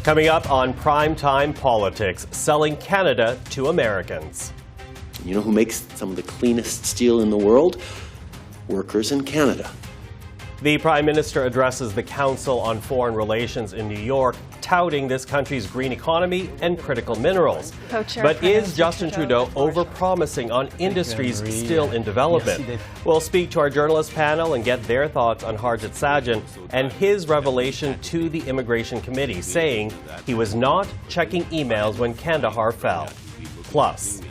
Coming up on PrimeTime Politics, selling Canada to Americans. You know who makes some of the cleanest steel in the world? Workers in Canada. The Prime Minister addresses the Council on Foreign Relations in New York, touting this country's green economy and critical minerals. But is Justin Trudeau overpromising on industries still in development? We'll speak to our journalist panel and get their thoughts on Harjit Sajjan and his revelation to the Immigration Committee, saying he was not checking emails when Kandahar fell. Plus,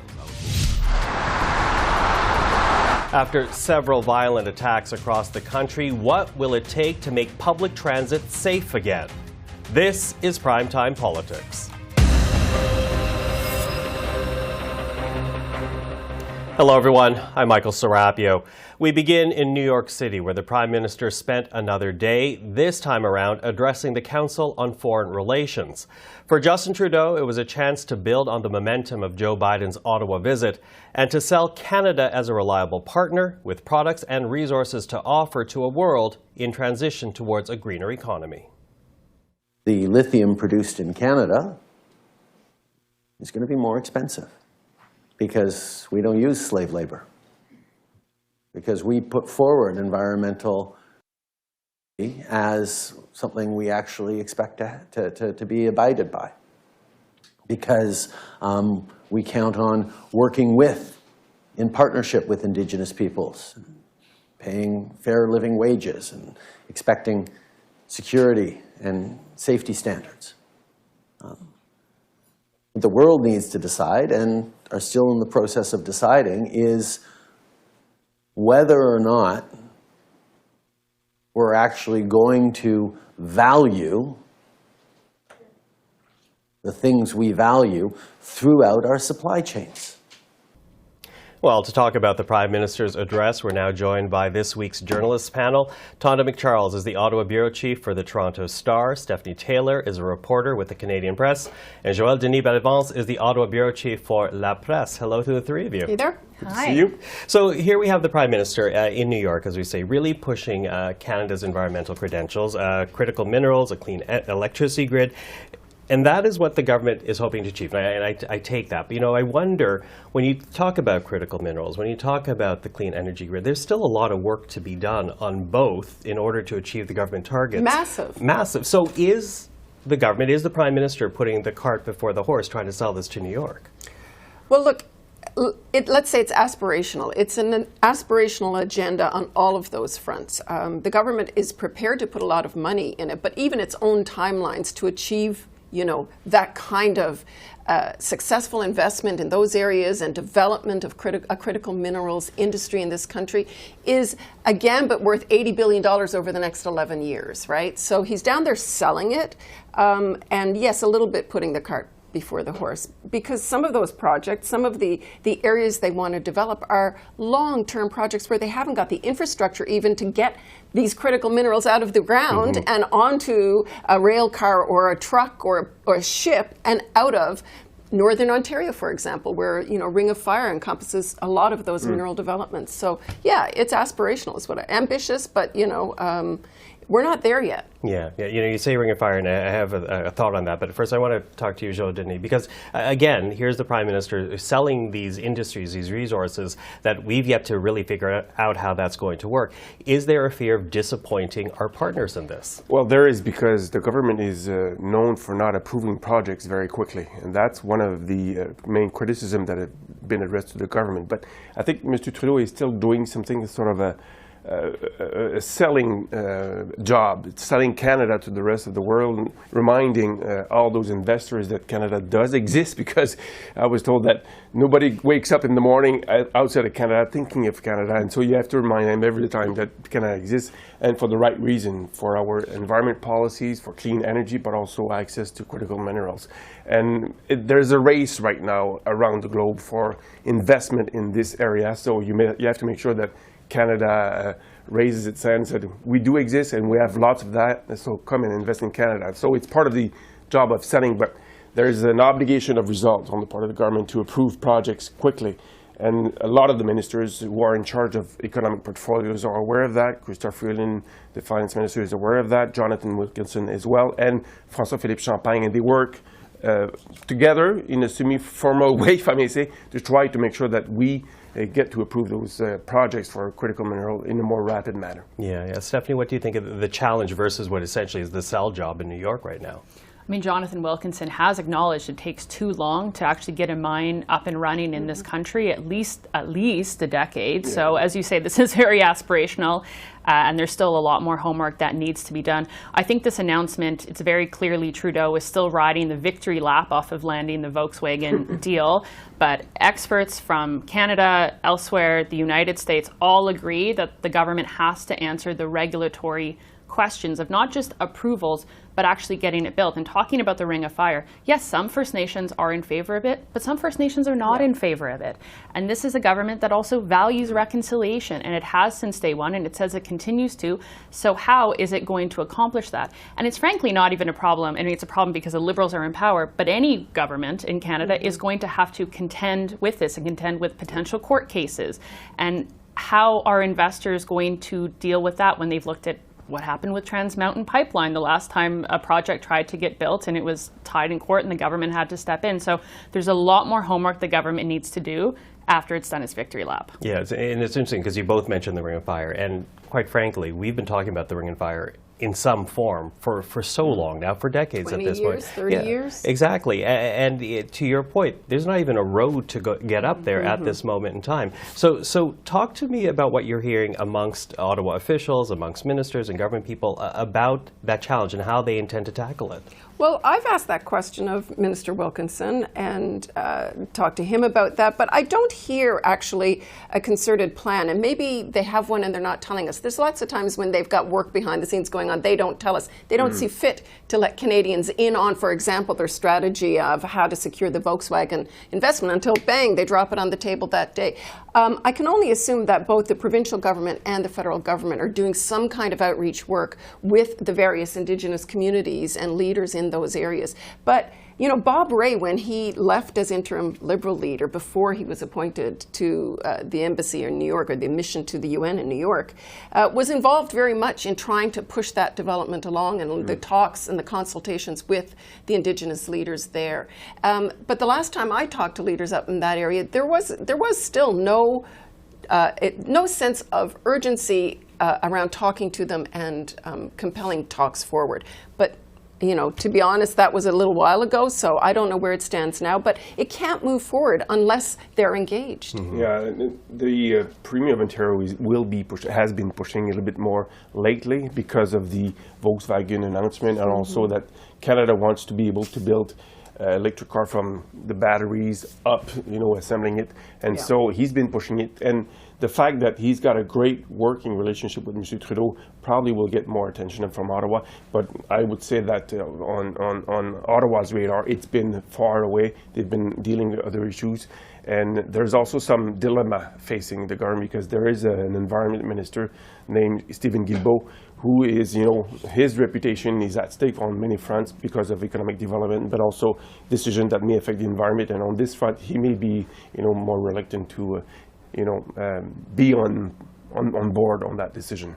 after several violent attacks across the country, what will it take to make public transit safe again? This is PrimeTime Politics. Hello, everyone. I'm Michael Serapio. We begin in New York City, where the Prime Minister spent another day, this time around, addressing the Council on Foreign Relations. For Justin Trudeau, it was a chance to build on the momentum of Joe Biden's Ottawa visit and to sell Canada as a reliable partner with products and resources to offer to a world in transition towards a greener economy. The lithium produced in Canada is going to be more expensive because we don't use slave labor, because we put forward environmental as something we actually expect to be abided by, because we count on working with, in partnership with Indigenous peoples, paying fair living wages and expecting security and safety standards. What the world needs to decide, and are still in the process of deciding, is whether or not we're actually going to value the things we value throughout our supply chains. Well, to talk about the Prime Minister's address, we're now joined by this week's journalists panel. Tonda MacCharles is the Ottawa Bureau Chief for the Toronto Star. Stephanie Taylor is a reporter with the Canadian Press. And Joël-Denis Bellavance is the Ottawa Bureau Chief for La Presse. Hello to the three of you. Hey there. Good Hi. to see you. So here we have the Prime Minister in New York, as we say, really pushing Canada's environmental credentials, critical minerals, a clean electricity grid. And that is what the government is hoping to achieve, and I take that. But, you know, I wonder, when you talk about critical minerals, when you talk about the clean energy grid, there's still a lot of work to be done on both in order to achieve the government targets. Massive. Massive. So is the government, is the Prime Minister putting the cart before the horse, trying to sell this to New York? Well, look, let's say it's aspirational. It's an aspirational agenda on all of those fronts. The government is prepared to put a lot of money in it, but even its own timelines to achieve, you know, that kind of successful investment in those areas and development of a critical minerals industry in this country is, again, but worth $80 billion over the next 11 years, right? So he's down there selling it, and yes, a little bit putting the cart before the horse, because some of those projects, some of the areas they want to develop are long-term projects where they haven't got the infrastructure even to get these critical minerals out of the ground and onto a rail car or a truck or a ship and out of Northern Ontario, for example, where, you know, Ring of Fire encompasses a lot of those mineral developments. So yeah, it's aspirational, is what ambitious, but, you know, we're not there yet. Yeah. You know, you say Ring of Fire, and I have a thought on that. But first, I want to talk to you, Joël-Denis, because, again, here's the Prime Minister selling these industries, these resources, that we've yet to really figure out how that's going to work. Is there a fear of disappointing our partners in this? Well, there is, because the government is known for not approving projects very quickly. And that's one of the main criticisms that have been addressed to the government. But I think Mr. Trudeau is still doing something sort of a selling job, selling Canada to the rest of the world, reminding all those investors that Canada does exist, because I was told that nobody wakes up in the morning outside of Canada thinking of Canada, and so you have to remind them every time that Canada exists, and for the right reason, for our environment policies, for clean energy, but also access to critical minerals. And there's a race right now around the globe for investment in this area, so you have to make sure that Canada raises its hand and said, we do exist and we have lots of that, so come and invest in Canada. So it's part of the job of selling, but there's an obligation of results on the part of the government to approve projects quickly. And a lot of the ministers who are in charge of economic portfolios are aware of that. Christophe Freeland, the finance minister, is aware of that. Jonathan Wilkinson as well, and François-Philippe Champagne. And they work together in a semi-formal way, if I may say, to try to make sure that we get to approve those projects for critical mineral in a more rapid manner. Yeah. Stephanie, what do you think of the challenge versus what essentially is the sell job in New York right now? I mean, Jonathan Wilkinson has acknowledged it takes too long to actually get a mine up and running in this country, at least a decade. Yeah. So as you say, this is very aspirational, and there's still a lot more homework that needs to be done. I think this announcement, it's very clearly Trudeau is still riding the victory lap off of landing the Volkswagen deal. But experts from Canada, elsewhere, the United States, all agree that the government has to answer the regulatory questions of not just approvals, but actually getting it built. And talking about the Ring of Fire, yes, some First Nations are in favor of it, but some First Nations are not in favor of it. And this is a government that also values reconciliation, and it has since day one, and it says it continues to. So how is it going to accomplish that? And it's frankly not even a problem. I mean, it's a problem because the Liberals are in power, but any government in Canada is going to have to contend with this and contend with potential court cases. And how are investors going to deal with that when they've looked at what happened with Trans Mountain Pipeline the last time a project tried to get built and it was tied in court and the government had to step in? So there's a lot more homework the government needs to do after it's done its victory lap. Yeah, and it's interesting because you both mentioned the Ring of Fire, and quite frankly, we've been talking about the Ring of Fire in some form for so long now, for decades at this point. 20 years, 30 years? Exactly. And to your point, there's not even a road to get up there at this moment in time. So talk to me about what you're hearing amongst Ottawa officials, amongst ministers and government people about that challenge and how they intend to tackle it. Well, I've asked that question of Minister Wilkinson and talked to him about that, but I don't hear actually a concerted plan, and maybe they have one and they're not telling us. There's lots of times when they've got work behind the scenes going on, they don't tell us. They don't see fit to let Canadians in on, for example, their strategy of how to secure the Volkswagen investment until, bang, they drop it on the table that day. I can only assume that both the provincial government and the federal government are doing some kind of outreach work with the various Indigenous communities and leaders in those areas. But you know, Bob Rae, when he left as interim Liberal leader before he was appointed to the embassy in New York, or the mission to the UN in New York, was involved very much in trying to push that development along and the talks and the consultations with the Indigenous leaders there. But the last time I talked to leaders up in that area, there was still no sense of urgency around talking to them and compelling talks forward. But you know, to be honest, that was a little while ago, so I don't know where it stands now. But it can't move forward unless they're engaged. Yeah, the Premier of Ontario has been pushing a little bit more lately because of the Volkswagen announcement, and also that Canada wants to be able to build electric car from the batteries up, you know, assembling it. And so he's been pushing it. And the fact that he's got a great working relationship with Mr. Trudeau probably will get more attention from Ottawa. But I would say that on Ottawa's radar, it's been far away. They've been dealing with other issues. And there's also some dilemma facing the government because there is an environment minister named Stephen Guilbeault who is, you know, his reputation is at stake on many fronts because of economic development, but also decisions that may affect the environment. And on this front, he may be, you know, more reluctant to, be on board on that decision.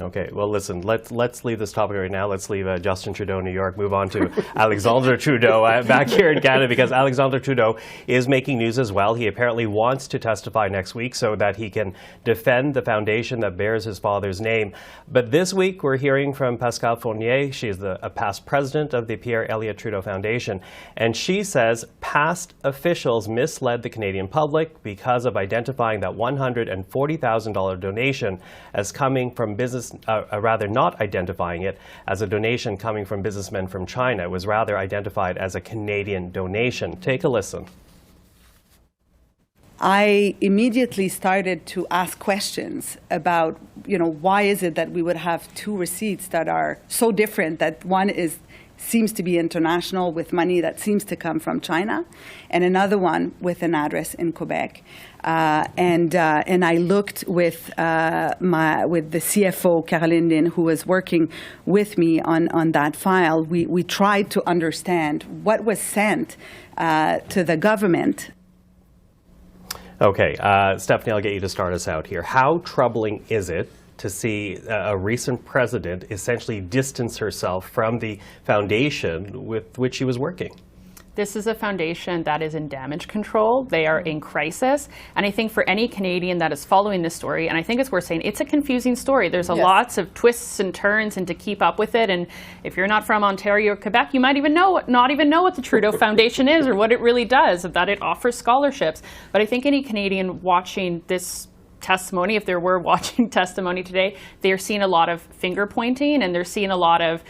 Okay, well, listen, let's leave this topic right now. Let's leave Justin Trudeau, New York, move on to Alexandre Trudeau back here in Canada, because Alexandre Trudeau is making news as well. He apparently wants to testify next week so that he can defend the foundation that bears his father's name. But this week, we're hearing from Pascale Fournier. She is a past president of the Pierre Elliott Trudeau Foundation, and she says past officials misled the Canadian public because of identifying that $140,000 donation as coming from business, rather not identifying it as a donation coming from businessmen from China. It was rather identified as a Canadian donation. Take a listen. I immediately started to ask questions about, why is it that we would have two receipts that are so different, that one seems to be international with money that seems to come from China, and another one with an address in Quebec. And I looked with the CFO, Caroline Lynn, who was working with me on that file. We tried to understand what was sent to the government. Okay, Stephanie, I'll get you to start us out here. How troubling is it to see a recent president essentially distance herself from the foundation with which she was working? This is a foundation that is in damage control. They are in crisis. And I think for any Canadian that is following this story, and I think it's worth saying, it's a confusing story. There's lots of twists and turns, and to keep up with it. And if you're not from Ontario or Quebec, you might not even know what the Trudeau Foundation is or what it really does, that it offers scholarships. But I think any Canadian watching this testimony, if there were watching testimony today, they're seeing a lot of finger pointing, and they're seeing a lot of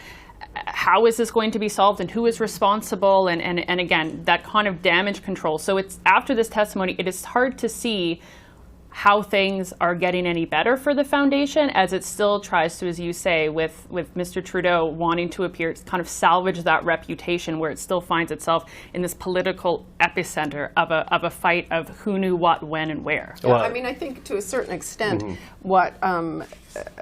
how is this going to be solved and who is responsible, and again, that kind of damage control. So it's after this testimony, it is hard to see how things are getting any better for the foundation, as it still tries to, as you say, with Mr. Trudeau wanting to appear, kind of salvage that reputation, where it still finds itself in this political epicenter of a fight of who knew what, when, and where. Yeah, I mean, I think to a certain extent, what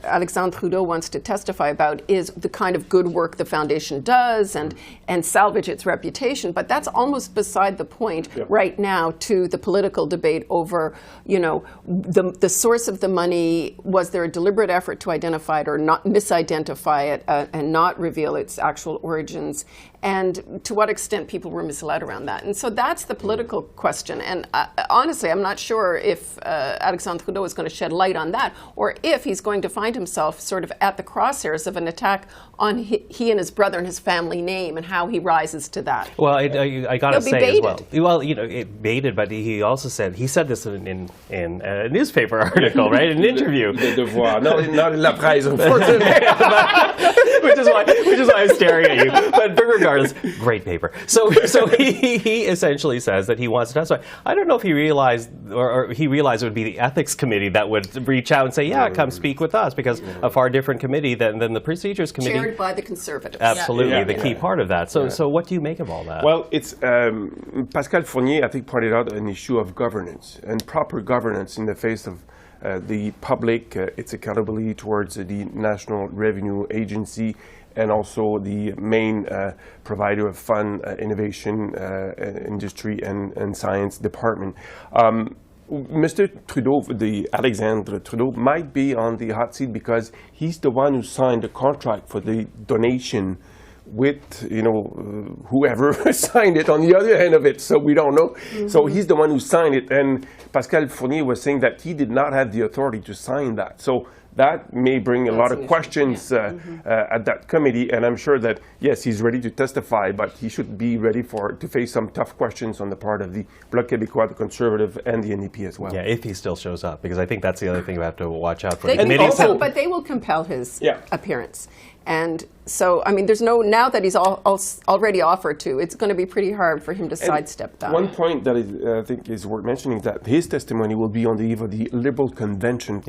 Alexandre Trudeau wants to testify about is the kind of good work the foundation does and salvage its reputation. But that's almost beside the point right now to the political debate over, the source of the money. Was there a deliberate effort to identify it or not misidentify it and not reveal its actual origins? And to what extent people were misled around that. And so that's the political question. And honestly, I'm not sure if Alexandre Trudeau is going to shed light on that, or if he's going to find himself sort of at the crosshairs of an attack on he and his brother and his family name, and how he rises to that. Well, I got to say baited. as well. Well, it baited, but he also said this in a newspaper article, right? An interview. Le Devoir. No, not in La Presse, unfortunately. which is why I'm staring at you. But regardless, great paper. So he essentially says that he wants to testify. I don't know if he realized, or he realized it would be the ethics committee that would reach out and say, come speak with us, because a far different committee than the procedures committee. Chaired by the Conservatives. Absolutely, the key part of that. So what do you make of all that? Well, it's Pascal Fournier, I think, pointed out an issue of governance and proper governance in the face of the public, its accountability towards the National Revenue Agency, and also the main provider of fund, innovation, industry, and science department. Mr. Trudeau, Alexandre Trudeau, might be on the hot seat because he's the one who signed the contract for the donation with, whoever signed it on the other end of it, so we don't know. So he's the one who signed it, and Pascal Fournier was saying that he did not have the authority to sign that. So that may bring a lot of questions at that committee, and I'm sure that, yes, he's ready to testify, but he should be ready to face some tough questions on the part of the Bloc Québécois, the Conservative, and the NDP as well. Yeah, if he still shows up, because I think that's the other thing we have to watch out for. But they will compel his appearance. And so, I mean, there's now that he's already offered to, it's going to be pretty hard for him to sidestep that. One point that I think is worth mentioning is that his testimony will be on the eve of the Liberal Convention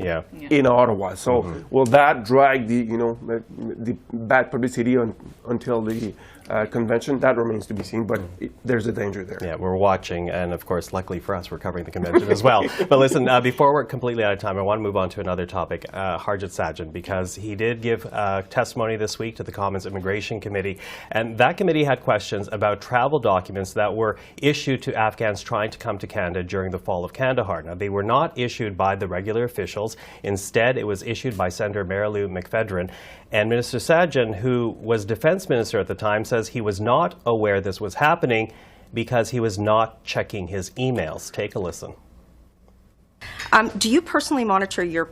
in Ottawa. So will that drag the bad publicity until the convention? That remains to be seen, but there's a danger there. Yeah, we're watching, and of course, luckily for us, we're covering the convention as well. But listen, before we're completely out of time, I want to move on to another topic, Harjit Sajjan, because he did give testimony this week to the Commons Immigration Committee, and that committee had questions about travel documents that were issued to Afghans trying to come to Canada during the fall of Kandahar. Now, they were not issued by the regular officials. Instead, it was issued by Senator Mary-Lou McPhedran. And Minister Sajjan, who was Defense Minister at the time, says he was not aware this was happening because he was not checking his emails. Take a listen. Do you personally monitor your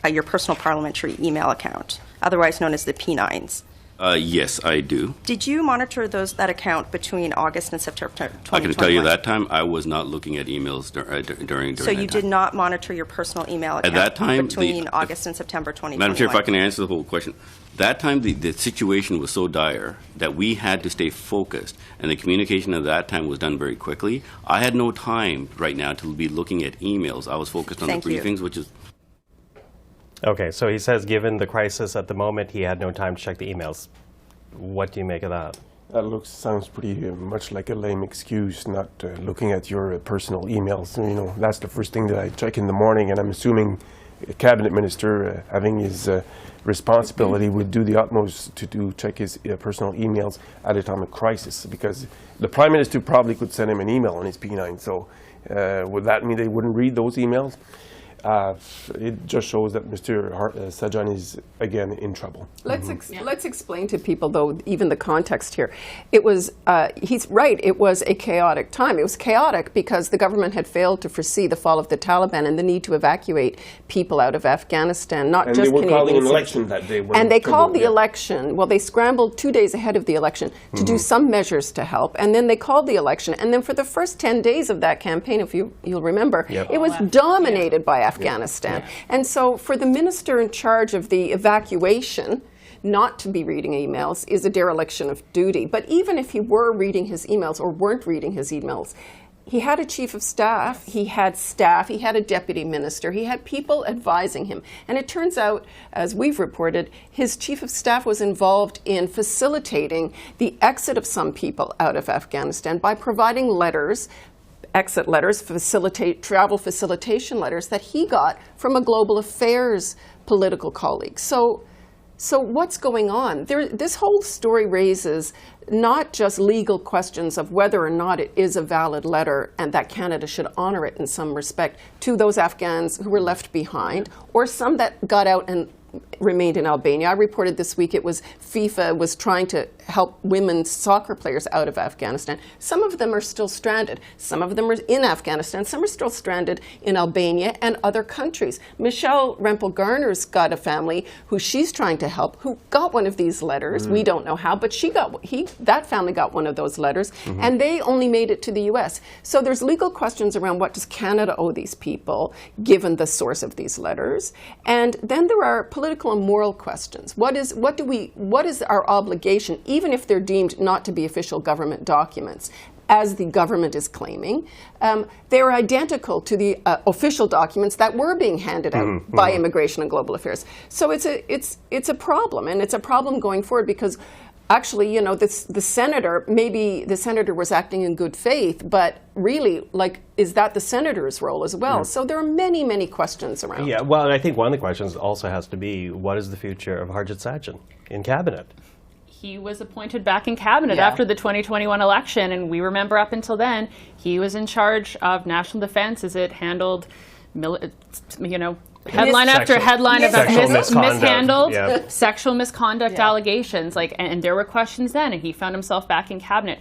your personal parliamentary email account, otherwise known as the P9s? Yes, I do. Did you monitor that account between August and September 2021? I can tell you that time I was not looking at emails during So you did not monitor your personal email account at that time, between August and September 2021? Madam Chair, if I can answer the whole question. That time, the situation was so dire that we had to stay focused, and the communication at that time was done very quickly. I had no time right now to be looking at emails. I was focused on the briefings, which is... Okay, so he says given the crisis at the moment, he had no time to check the emails. What do you make of that? That sounds pretty much like a lame excuse, not looking at your personal emails. That's the first thing that I check in the morning, and I'm assuming a cabinet minister, having his responsibility, would do the utmost to check his personal emails at a time of crisis, because the Prime Minister probably could send him an email on his P9. So Would that mean they wouldn't read those emails? It just shows that Mr. Sajjan is, again, in trouble. Let's explain to people, though, even the context here. It was, he's right, it was a chaotic time. It was chaotic because the government had failed to foresee the fall of the Taliban and the need to evacuate people out of Afghanistan, not and just they were calling an Canadians. election that day. And they called the election, well, they scrambled 2 days ahead of the election to do some measures to help, and then they called the election. And then for the first 10 days of that campaign, if you'll remember, it was dominated by Afghanistan. And so for the minister in charge of the evacuation not to be reading emails is a dereliction of duty. But even if he were reading his emails or weren't reading his emails, he had a chief of staff, he had staff, he had a deputy minister, he had people advising him. And it turns out, as we've reported, his chief of staff was involved in facilitating the exit of some people out of Afghanistan by providing letters, exit letters, travel facilitation letters that he got from a global affairs political colleague. So what's going on? This whole story raises not just legal questions of whether or not it is a valid letter and that Canada should honor it in some respect to those Afghans who were left behind, or some that got out and remained in Albania. I reported this week it was FIFA was trying to help women's soccer players out of Afghanistan. Some of them are still stranded. Some of them are in Afghanistan. Some are still stranded in Albania and other countries. Michelle Rempel-Garner's got a family who she's trying to help who got one of these letters. We don't know how, but that family got one of those letters, and they only made it to the U.S. So there's legal questions around what does Canada owe these people, given the source of these letters, and then there are political and moral questions. What is our obligation, even if they're deemed not to be official government documents, as the government is claiming? They're identical to the official documents that were being handed out by Immigration and Global Affairs. So it's a problem, and it's a problem going forward because actually, the senator was acting in good faith, but really, is that the senator's role as well? So there are many, many questions around. Yeah, well, and I think one of the questions also has to be, what is the future of Harjit Sajjan in cabinet? He was appointed back in cabinet after the 2021 election, and we remember up until then, he was in charge of national defense as it handled, headline after headline about mishandled sexual misconduct allegations. And there were questions then, and he found himself back in cabinet.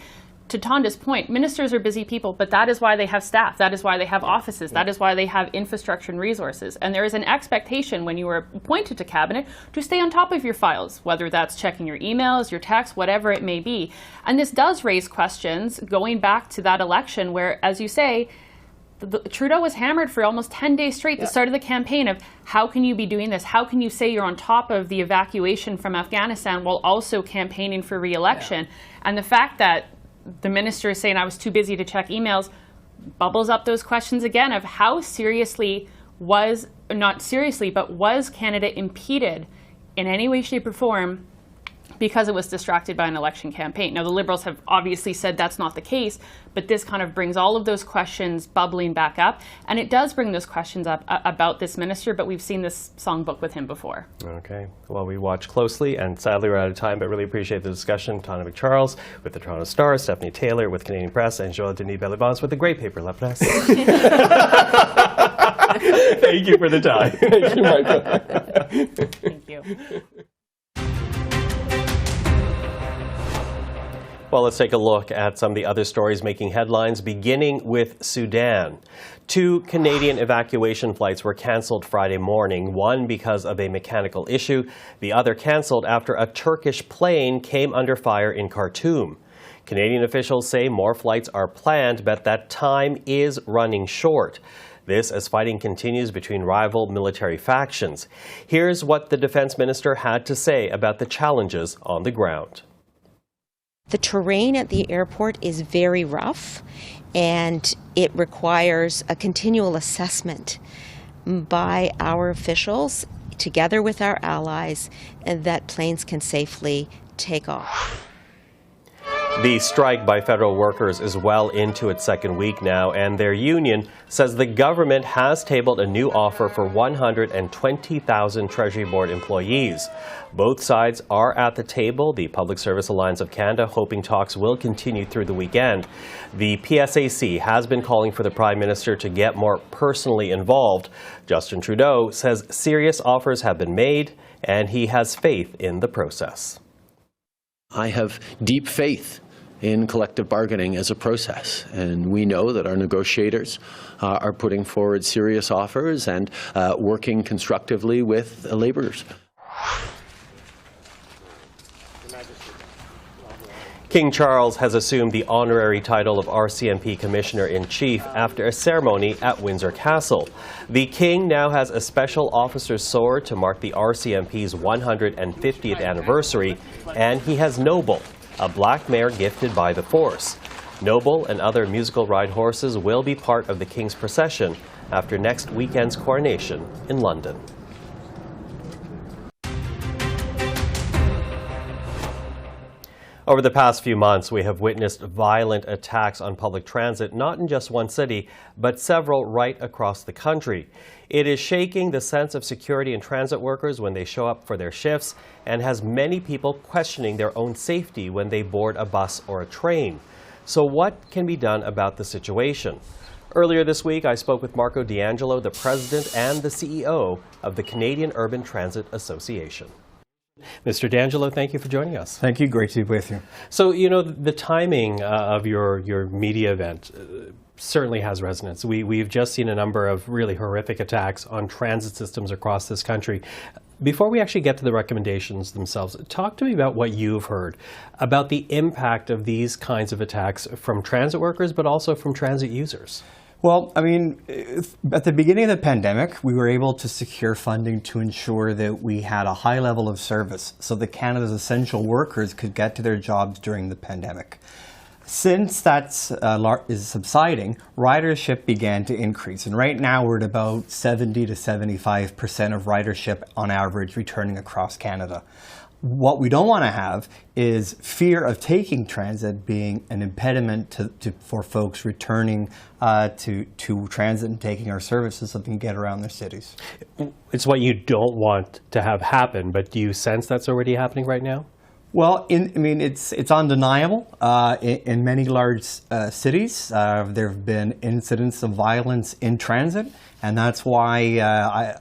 To Tonda's point, ministers are busy people, but that is why they have staff. That is why they have offices. That is why they have infrastructure and resources. And there is an expectation when you are appointed to cabinet to stay on top of your files, whether that's checking your emails, your texts, whatever it may be. And this does raise questions going back to that election where, as you say, Trudeau was hammered for almost 10 days straight at the start of the campaign of how can you be doing this? How can you say you're on top of the evacuation from Afghanistan while also campaigning for re-election? And the fact that the minister is saying I was too busy to check emails bubbles up those questions again of how seriously was Canada impeded in any way, shape, or form because it was distracted by an election campaign. Now, the Liberals have obviously said that's not the case, but this kind of brings all of those questions bubbling back up, and it does bring those questions up about this minister, but we've seen this songbook with him before. Okay. Well, we watch closely, and sadly we're out of time, but really appreciate the discussion. Tonda MacCharles with the Toronto Star, Stephanie Taylor with Canadian Presse, and Joël-Denis Bellavance with the great paper, La Presse. Thank you for the time. Thank you, Michael. Thank you. Well, let's take a look at some of the other stories making headlines, beginning with Sudan. 2 Canadian evacuation flights were cancelled Friday morning, one because of a mechanical issue, the other cancelled after a Turkish plane came under fire in Khartoum. Canadian officials say more flights are planned, but that time is running short. This as fighting continues between rival military factions. Here's what the defense minister had to say about the challenges on the ground. The terrain at the airport is very rough, and it requires a continual assessment by our officials, together with our allies, and that planes can safely take off. The strike by federal workers is well into its second week now, and their union says the government has tabled a new offer for 120,000 Treasury Board employees. Both sides are at the table. The Public Service Alliance of Canada hoping talks will continue through the weekend. The PSAC has been calling for the Prime Minister to get more personally involved. Justin Trudeau says serious offers have been made, and he has faith in the process. I have deep faith in collective bargaining as a process, and we know that our negotiators are putting forward serious offers and working constructively with labourers. King Charles has assumed the honorary title of RCMP Commissioner-in-Chief after a ceremony at Windsor Castle. The King now has a Special Officer's Sword to mark the RCMP's 150th anniversary, and he has Noble, a black mare gifted by the Force. Noble and other musical ride horses will be part of the King's procession after next weekend's coronation in London. Over the past few months, we have witnessed violent attacks on public transit, not in just one city, but several right across the country. It is shaking the sense of security in transit workers when they show up for their shifts and has many people questioning their own safety when they board a bus or a train. So what can be done about the situation? Earlier this week, I spoke with Marco D'Angelo, the president and the CEO of the Canadian Urban Transit Association. Mr. D'Angelo, thank you for joining us. Thank you. Great to be with you. So, you know, the timing of your media event certainly has resonance. We've just seen a number of really horrific attacks on transit systems across this country. Before we actually get to the recommendations themselves, talk to me about what you've heard about the impact of these kinds of attacks from transit workers, but also from transit users. Well, I mean, at the beginning of the pandemic, we were able to secure funding to ensure that we had a high level of service so that Canada's essential workers could get to their jobs during the pandemic. Since that is subsiding, ridership began to increase. And right now we're at about 70 to 75% of ridership on average returning across Canada. What we don't want to have is fear of taking transit being an impediment for folks returning to transit and taking our services so they can get around their cities. It's what you don't want to have happen, but do you sense that's already happening right now? Well, it's undeniable. In many large cities, there have been incidents of violence in transit, and that's why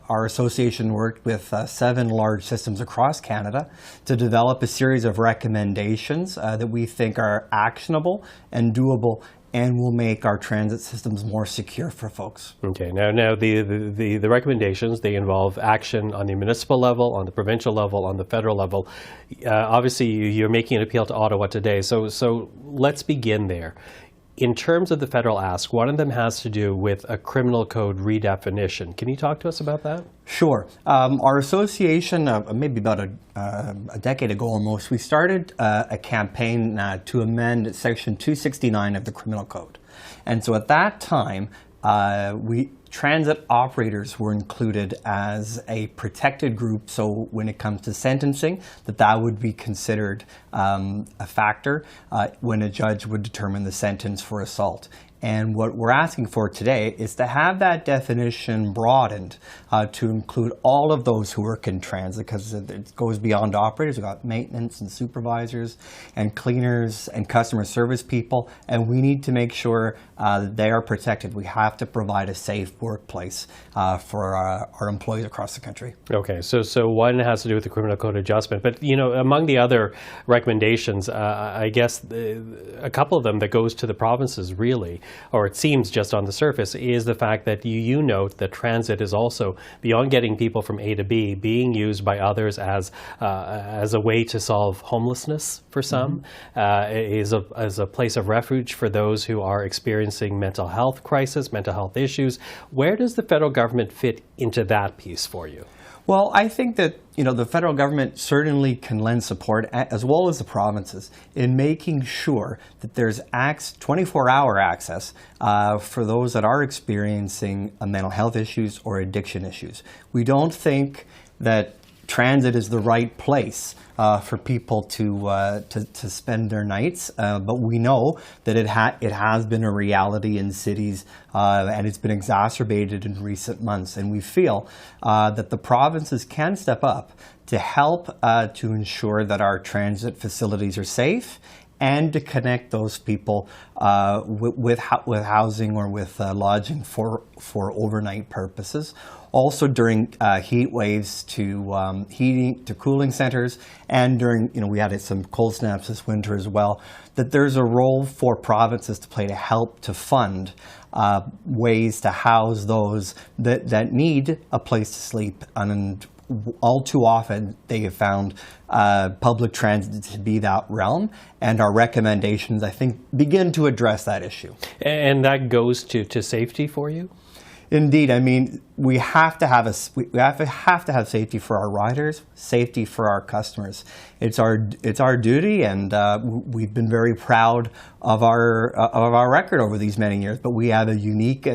our association worked with 7 large systems across Canada to develop a series of recommendations that we think are actionable and doable and will make our transit systems more secure for folks. Okay, now the recommendations, they involve action on the municipal level, on the provincial level, on the federal level. Obviously, you're making an appeal to Ottawa today, so let's begin there. In terms of the federal ask, one of them has to do with a criminal code redefinition. Can you talk to us about that? Sure. Our association, maybe about a decade ago almost, we started a campaign to amend Section 269 of the Criminal Code. And so at that time, transit operators were included as a protected group, so when it comes to sentencing, that would be considered a factor when a judge would determine the sentence for assault. And what we're asking for today is to have that definition broadened to include all of those who work in transit, because it goes beyond operators. We've got maintenance and supervisors and cleaners and customer service people, and we need to make sure that they are protected. We have to provide a safe workplace for our employees across the country. Okay, so one has to do with the criminal code adjustment, but you know, among the other recommendations, I guess a couple of them that goes to the provinces really, or it seems just on the surface, is the fact that you note that transit is also, beyond getting people from A to B, being used by others as a way to solve homelessness for some, as a place of refuge for those who are experiencing mental health crisis, mental health issues. Where does the federal government fit into that piece for you? Well, I think that the federal government certainly can lend support, as well as the provinces, in making sure that there's 24-hour access for those that are experiencing mental health issues or addiction issues. We don't think that transit is the right place for people to spend their nights, but we know that it has been a reality in cities, and it's been exacerbated in recent months. And we feel that the provinces can step up to help to ensure that our transit facilities are safe, and to connect those people with housing or with lodging for overnight purposes. Also during heat waves to heating to cooling centers, and during, we had some cold snaps this winter as well, that there's a role for provinces to play to help to fund ways to house those that need a place to sleep. And all too often, they have found public transit to be that realm, and our recommendations, I think, begin to address that issue. And that goes to safety for you? Indeed, I mean, we have to have safety for our riders, safety for our customers. It's our duty, and we've been very proud of our record over these many years. But we have a unique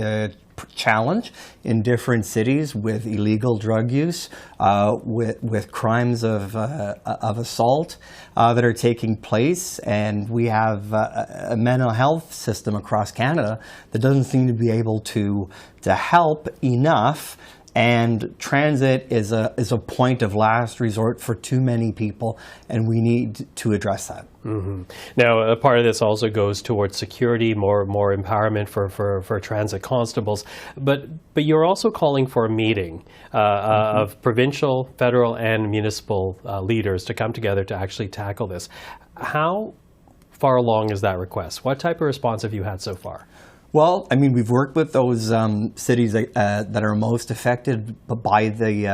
challenge in different cities with illegal drug use, with crimes of assault that are taking place, and we have a mental health system across Canada that doesn't seem to be able to help enough. And transit is a point of last resort for too many people, and we need to address that. Mm-hmm. Now, a part of this also goes towards security, more empowerment for transit constables. But you're also calling for a meeting of provincial, federal, and municipal leaders to come together to actually tackle this. How far along is that request? What type of response have you had so far? Well, I mean, we've worked with those cities that are most affected by the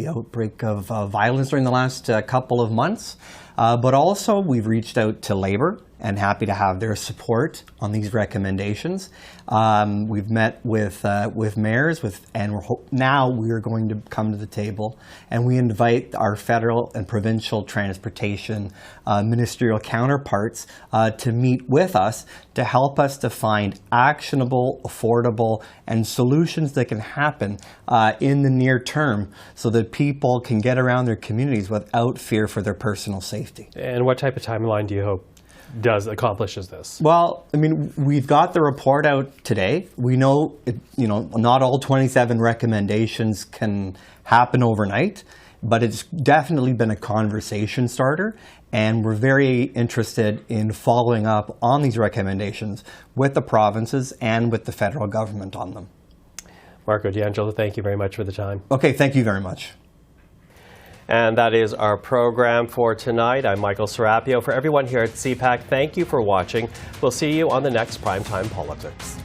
outbreak of violence during the last couple of months. But also, we've reached out to Labour and happy to have their support on these recommendations. We've met with mayors, and now we are going to come to the table, and we invite our federal and provincial transportation ministerial counterparts to meet with us to help us to find actionable, affordable, and solutions that can happen in the near term, so that people can get around their communities without fear for their personal safety. And what type of timeline do you hope accomplishes this? Well, I mean, we've got the report out today. We know, not all 27 recommendations can happen overnight, but it's definitely been a conversation starter, and we're very interested in following up on these recommendations with the provinces and with the federal government on them. Marco D'Angelo, thank you very much for the time. Okay, thank you very much. And that is our program for tonight. I'm Michael Serapio. For everyone here at CPAC, thank you for watching. We'll see you on the next Primetime Politics.